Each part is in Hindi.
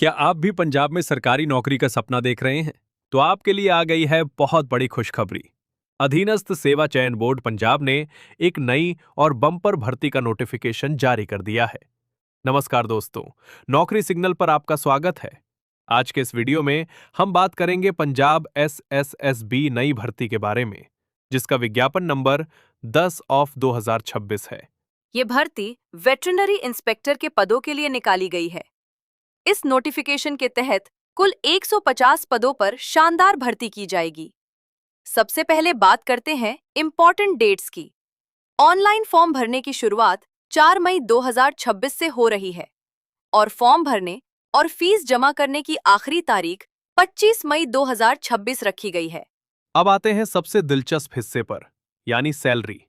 क्या आप भी पंजाब में सरकारी नौकरी का सपना देख रहे हैं? तो आपके लिए आ गई है बहुत बड़ी खुशखबरी। अधीनस्थ सेवा चयन बोर्ड पंजाब ने एक नई और बम्पर भर्ती का नोटिफिकेशन जारी कर दिया है। नमस्कार दोस्तों, नौकरी सिग्नल पर आपका स्वागत है। आज के इस वीडियो में हम बात करेंगे पंजाब SSSB नई भर्ती के बारे में, जिसका विज्ञापन नंबर 10/2026 है। ये भर्ती वेटरनरी इंस्पेक्टर के पदों के लिए निकाली गई है। इस नोटिफिकेशन के तहत कुल 150 पदों पर शानदार भर्ती की जाएगी। सबसे पहले बात करते हैं इम्पॉर्टेंट डेट्स की। ऑनलाइन फॉर्म भरने की शुरुआत 4 मई 2026 से हो रही है और फॉर्म भरने और फीस जमा करने की आखिरी तारीख 25 मई 2026 रखी गई है। अब आते हैं सबसे दिलचस्प हिस्से पर, यानी सैलरी।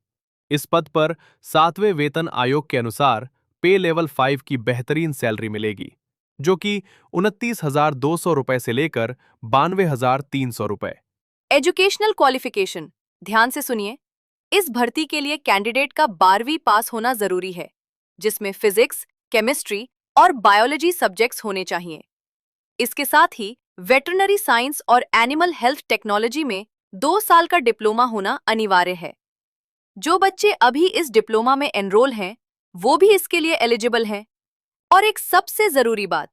इस पद पर 7वें वेतन आयोग के अनुसार पे लेवल 5 की बेहतरीन सैलरी मिलेगी, जो कि 29,200 रुपए से लेकर 92,300 रुपए। एजुकेशनल क्वालिफिकेशन, ध्यान से सुनिए। इस भर्ती के लिए कैंडिडेट का 12वीं पास होना जरूरी है, जिसमें फिजिक्स, केमिस्ट्री और बायोलॉजी सब्जेक्ट्स होने चाहिए। इसके साथ ही वेटरनरी साइंस और एनिमल हेल्थ टेक्नोलॉजी में 2 साल का डिप्लोमा होना अनिवार्य है। जो बच्चे अभी इस डिप्लोमा में एनरोल हैं, वो भी इसके लिए एलिजिबल हैं। और एक सबसे जरूरी बात,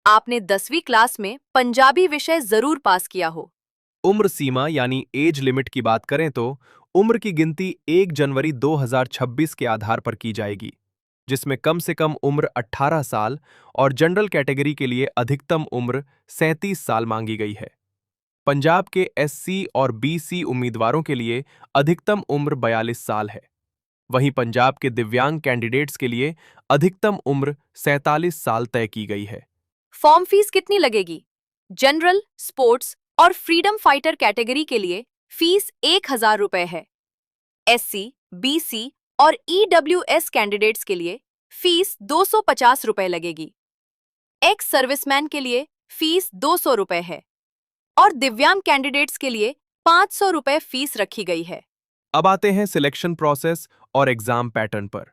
आपने 10वीं क्लास में पंजाबी विषय जरूर पास किया हो। उम्र सीमा यानी एज लिमिट की बात करें तो उम्र की गिनती 1 जनवरी 2026 के आधार पर की जाएगी, जिसमें कम से कम उम्र 18 साल और जनरल कैटेगरी के लिए अधिकतम उम्र 37 साल मांगी गई है। पंजाब के SC और BC उम्मीदवारों के लिए अधिकतम उम्र 42 साल है। वहीं पंजाब के दिव्यांग कैंडिडेट्स के लिए अधिकतम उम्र 47 साल तय की गई है। फॉर्म फीस कितनी लगेगी? जनरल, स्पोर्ट्स और फ्रीडम फाइटर कैटेगरी के लिए फीस 1,000 रुपए है। SC, BC और EWS कैंडिडेट्स के लिए फीस 250 रुपए लगेगी। एक्स सर्विसमैन के लिए फीस 200 रुपए है और दिव्यांग कैंडिडेट्स के लिए 500 रुपए फीस रखी गई है। अब आते हैं सिलेक्शन प्रोसेस और एग्जाम पैटर्न पर।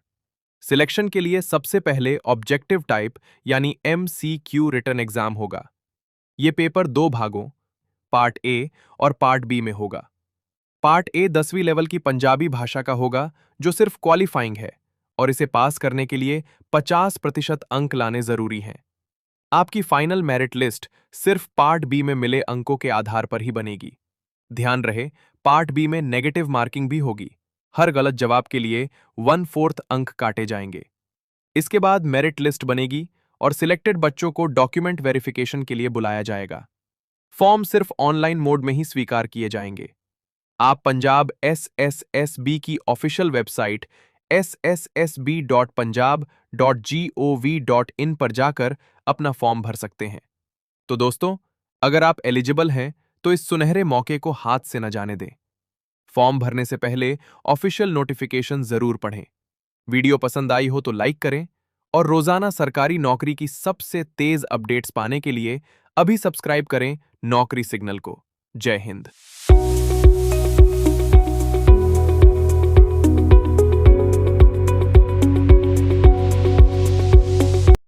सिलेक्शन के लिए सबसे पहले ऑब्जेक्टिव टाइप यानी MCQ रिटन एग्जाम होगा। ये पेपर 2 भागों, पार्ट ए और पार्ट बी में होगा। पार्ट ए 10वीं लेवल की पंजाबी भाषा का होगा, जो सिर्फ क्वालिफाइंग है और इसे पास करने के लिए 50% अंक लाने जरूरी हैं। आपकी फाइनल मेरिट लिस्ट सिर्फ पार्ट बी में मिले अंकों के आधार पर ही बनेगी। ध्यान रहे, पार्ट बी में नेगेटिव मार्किंग भी होगी। हर गलत जवाब के लिए 1/4 अंक काटे जाएंगे। इसके बाद मेरिट लिस्ट बनेगी और सिलेक्टेड बच्चों को डॉक्यूमेंट वेरिफिकेशन के लिए बुलाया जाएगा। फॉर्म सिर्फ ऑनलाइन मोड में ही स्वीकार किए जाएंगे। आप पंजाब SSSB की ऑफिशियल वेबसाइट sssb.punjab.gov.in पर जाकर अपना फॉर्म भर सकते हैं। तो दोस्तों, अगर आप एलिजिबल हैं तो इस सुनहरे मौके को हाथ से न जाने दें। फॉर्म भरने से पहले ऑफिशियल नोटिफिकेशन जरूर पढ़ें। वीडियो पसंद आई हो तो लाइक करें और रोजाना सरकारी नौकरी की सबसे तेज अपडेट्स पाने के लिए अभी सब्सक्राइब करें नौकरी सिग्नल को। जय हिंद।